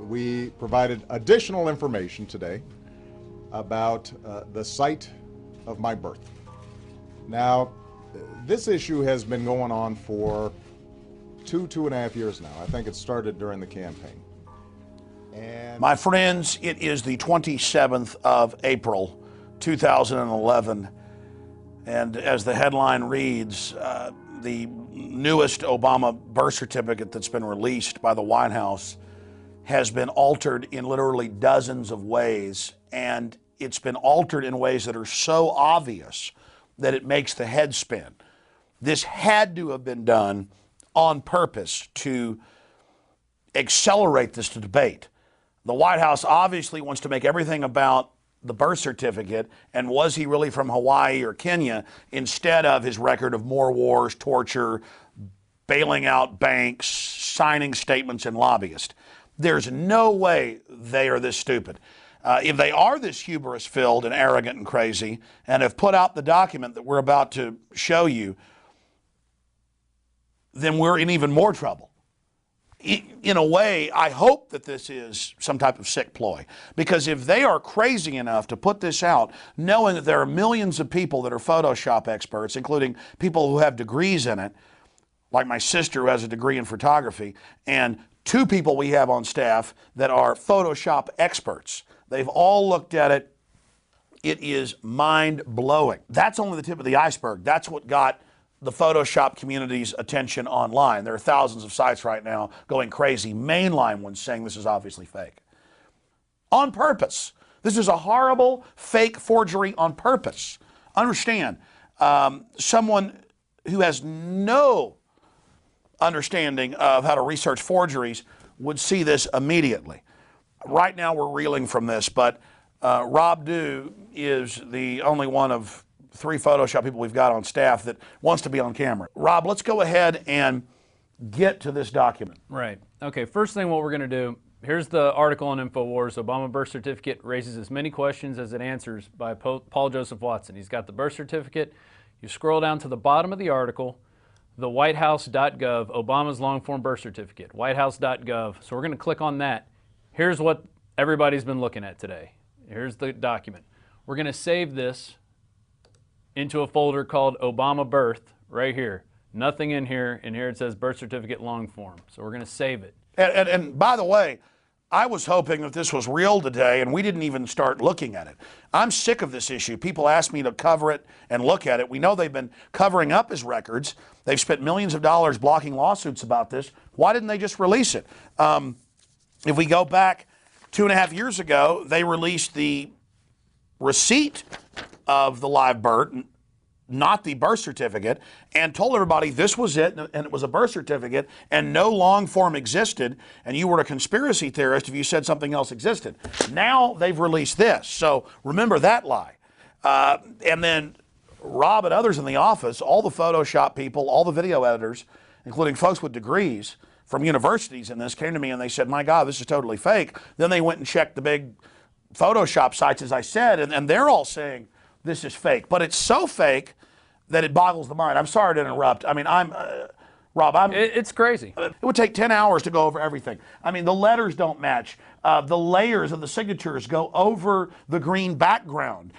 we provided additional information today about the site of my birth. Now, this issue has been going on for two and a half years now. I think it started during the campaign. And my friends, it is the 27th of April, 2011. And as the headline reads, the newest Obama birth certificate that's been released by the White House has been altered in literally dozens of ways. And it's been altered in ways that are so obvious that it makes the head spin. This had to have been done on purpose to accelerate this debate. The White House obviously wants to make everything about the birth certificate and was he really from Hawaii or Kenya, instead of his record of more wars, torture, bailing out banks, signing statements, and lobbyists. There's no way they are this stupid. If they are this hubris-filled and arrogant and crazy and have put out the document that we're about to show you, then we're in even more trouble. In a way, I hope that this is some type of sick ploy, because if they are crazy enough to put this out, knowing that there are millions of people that are Photoshop experts, including people who have degrees in it, like my sister who has a degree in photography, and 2 people we have on staff that are Photoshop experts. They've all looked at it. It is mind-blowing. That's only the tip of the iceberg. That's what got the Photoshop community's attention online. There are thousands of sites right now going crazy, mainline ones saying this is obviously fake. On purpose. This is a horrible fake forgery on purpose. Understand, someone who has no understanding of how to research forgeries would see this immediately. Right now we're reeling from this, but Rob Dew is the only one of 3 Photoshop people we've got on staff that wants to be on camera. Rob, let's go ahead and get to this document. Right. Okay, first thing what we're going to do, here's the article on InfoWars. Obama birth certificate raises as many questions as it answers by Paul Joseph Watson. He's got the birth certificate. You scroll down to the bottom of the article, the whitehouse.gov, Obama's long-form birth certificate, whitehouse.gov. So we're going to click on that. Here's what everybody's been looking at today. Here's the document. We're going to save this into a folder called Obama Birth right here. Nothing in here, and here it says birth certificate long form. So we're going to save it. And by the way, I was hoping that this was real today, and we didn't even start looking at it. I'm sick of this issue. People ask me to cover it and look at it. We know they've been covering up his records. They've spent millions of dollars blocking lawsuits about this. Why didn't they just release it? If we go back 2.5 years ago, they released the receipt of the live birth, not the birth certificate, and told everybody this was it, and it was a birth certificate, and no long form existed, and you were a conspiracy theorist if you said something else existed. Now they've released this, so remember that lie. And then Rob and others in the office, all the Photoshop people, all the video editors, including folks with degrees from universities in this, came to me and they said, my God, this is totally fake. Then they went and checked the big Photoshop sites, as I said, and they're all saying this is fake. But it's so fake that it boggles the mind. I'm sorry to interrupt. I mean, Rob, it's crazy. It would take 10 hours to go over everything. I mean, the letters don't match. The layers of the signatures go over the green background.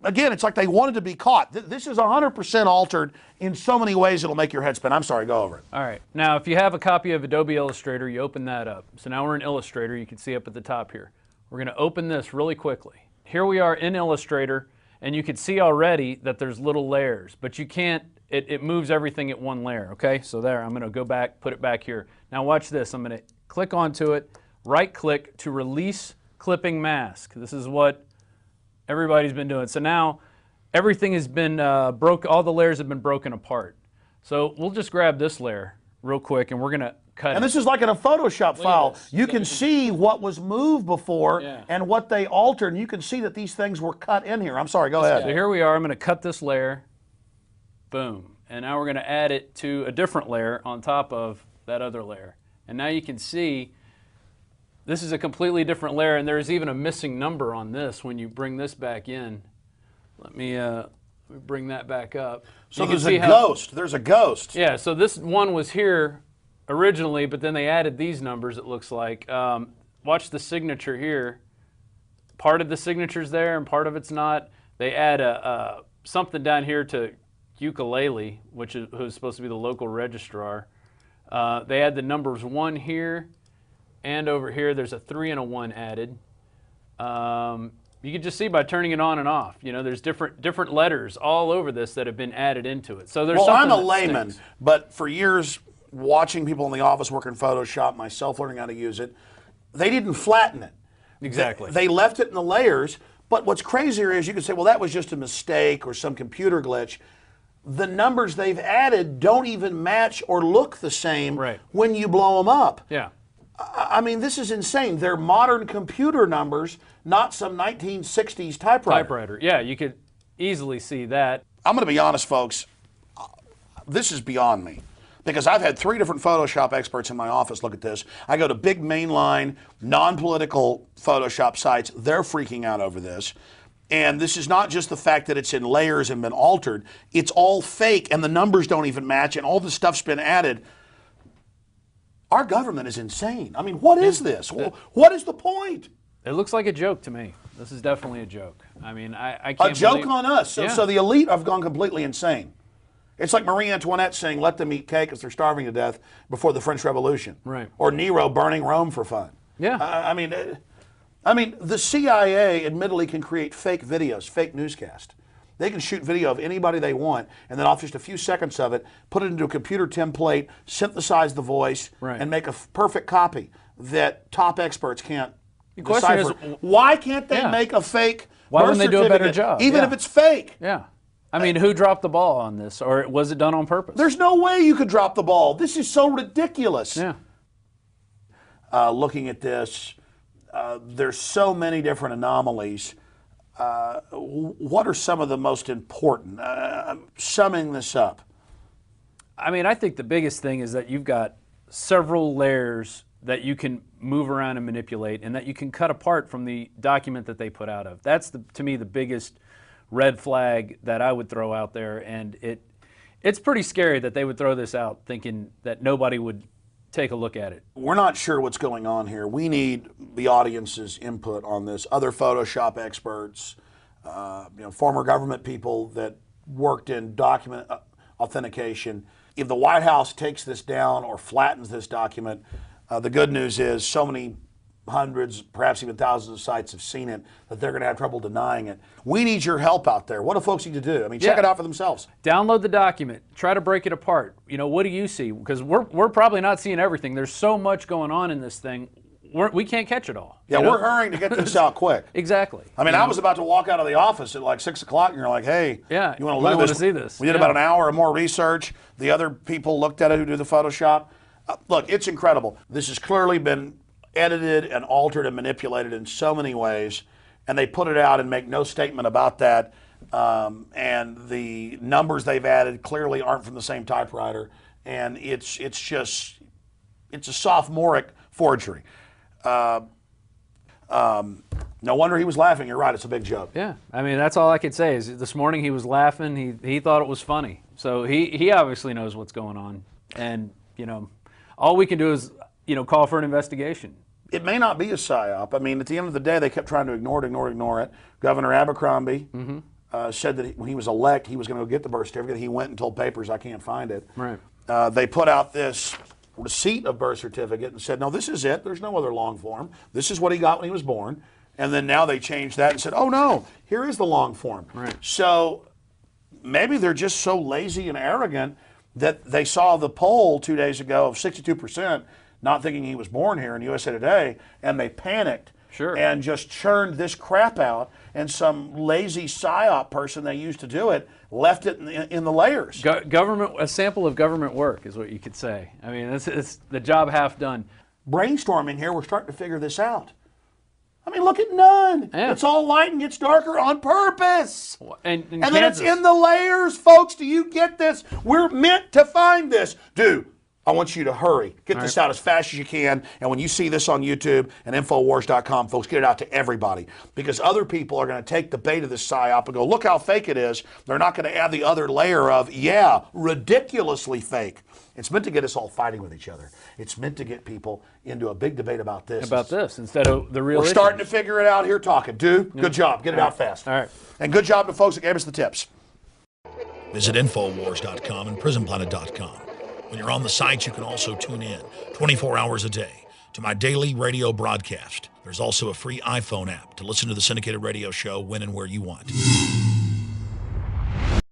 Again, it's like they wanted to be caught. This is 100% altered in so many ways it'll make your head spin. I'm sorry, go over it. All right. Now, if you have a copy of Adobe Illustrator, you open that up. So now we're in Illustrator. You can see up at the top here. We're going to open this really quickly. Here we are in Illustrator, and you can see already that there's little layers, but you can't, it moves everything at one layer, okay? So there, I'm going to go back, put it back here. Now watch this. I'm going to click onto it, right-click to release clipping mask. This is what everybody's been doing. So now everything has been all the layers have been broken apart. So we'll just grab this layer real quick, and we're going to cut it. And this is like in a Photoshop file. You can see what was moved before and what they altered, and you can see that these things were cut in here. I'm sorry, go ahead. So here we are. I'm going to cut this layer. Boom. And now we're going to add it to a different layer on top of that other layer. And now you can see this is a completely different layer, and there's even a missing number on this when you bring this back in. Let me bring that back up. So there's a ghost. There's a ghost. Yeah, so this one was here originally, but then they added these numbers, it looks like. Watch the signature here. Part of the signature's there and part of it's not. They add something down here to Ukulele, who's supposed to be the local registrar. They add the numbers 1 here and over here. There's a 3 and a 1 added. You can just see by turning it on and off. You know, there's different letters all over this that have been added into it. So there's well, something I'm a that layman, stinks. but for years watching people in the office work in Photoshop, myself learning how to use it, they didn't flatten it. Exactly. They left it in the layers. But what's crazier is you could say, well, that was just a mistake or some computer glitch. The numbers they've added don't even match or look the same Right. when you blow them up. Yeah. I mean, this is insane. They're modern computer numbers, not some 1960s typewriter. Yeah, you could easily see that. I'm going to be honest, folks. This is beyond me. Because I've had 3 different Photoshop experts in my office look at this. I go to big mainline, non-political Photoshop sites. They're freaking out over this. And this is not just the fact that it's in layers and been altered. It's all fake, and the numbers don't even match, and all the stuff's been added. Our government is insane. I mean, what is this? What is the point? It looks like a joke to me. This is definitely a joke. I mean, I can't A joke believe- on us. So, Yeah. so the elite have gone completely insane. It's like Marie Antoinette saying, let them eat cake because they're starving to death before the French Revolution. Right. Or Nero burning Rome for fun. Yeah. I mean, the CIA admittedly can create fake videos, fake newscast. They can shoot video of anybody they want, and then off just a few seconds of it, put it into a computer template, synthesize the voice, Right. and make a perfect copy that top experts can't question decipher. is, why can't they Yeah. make a fake Why birth wouldn't they do a better certificate, job? even Yeah. if it's fake? Yeah. I mean, who dropped the ball on this? Or was it done on purpose? There's no way you could drop the ball. This is so ridiculous. Yeah. Looking at this, there's so many different anomalies. What are some of the most important? Summing this up. I mean, I think the biggest thing is that you've got several layers that you can move around and manipulate and that you can cut apart from the document that they put out of. That's, to me, the biggest red flag that I would throw out there. And it's pretty scary that they would throw this out thinking that nobody would take a look at it. We're not sure what's going on here. We need the audience's input on this. Other Photoshop experts, former government people that worked in document authentication. If the White House takes this down or flattens this document, the good news is so many hundreds, perhaps even thousands of sites have seen it that they're going to have trouble denying it. We need your help out there. What do folks need to do? I mean, check Yeah. it out for themselves. Download the document. Try to break it apart. You know, what do you see? Because we're probably not seeing everything. There's so much going on in this thing. We can't catch it all. Yeah, you know? we're hurrying to get this out quick. Exactly. I mean, I was about to walk out of the office at like 6 o'clock, and you're like, hey, Yeah, you want might to look wanna at this? see this. We did Yeah. about an hour or more research. The other people looked at it who do the Photoshop. Look, it's incredible. This has clearly been edited and altered and manipulated in so many ways, and they put it out and make no statement about that. And the numbers they've added clearly aren't from the same typewriter, and it's a sophomoric forgery. No wonder he was laughing. You're right. It's a big joke. Yeah, I mean, that's all I could say is this morning he was laughing. He thought it was funny. So he obviously knows what's going on. And, you know, all we can do is, you know, call for an investigation. It may not be a psyop. I mean, at the end of the day, they kept trying to ignore it. Governor Abercrombie said that when he was elected, he was going to go get the birth certificate. He went and told papers, I can't find it. Right. They put out this receipt of birth certificate and said, no, this is it. There's no other long form. This is what he got when he was born. And then now they changed that and said, oh, no, here is the long form. Right. So maybe they're just so lazy and arrogant that they saw the poll 2 days ago of 62%, not thinking he was born here in USA Today, and they panicked. Sure. And just churned this crap out, and some lazy psyop person they used to do it left it in the layers. Government, a sample of government work is what you could say. I mean, it's the job half done. Brainstorming here, we're starting to figure this out. I mean, look at none. Yeah. It's all light and gets darker on purpose. And then it's in the layers, folks. Do you get this? We're meant to find this. Do I want you to hurry. Get this out as fast as you can. And when you see this on YouTube and Infowars.com, folks, get it out to everybody. Because other people are going to take the bait of this psyop and go, look how fake it is. They're not going to add the other layer of, yeah, ridiculously fake. It's meant to get us all fighting with each other. It's meant to get people into a big debate about this. Instead of the real We're starting to figure it out here talking. Dude, good job. Get it out fast. All right. And good job to folks that gave us the tips. Visit Infowars.com and PrisonPlanet.com. When you're on the site, you can also tune in 24 hours a day to my daily radio broadcast. There's also a free iPhone app to listen to the syndicated radio show when and where you want.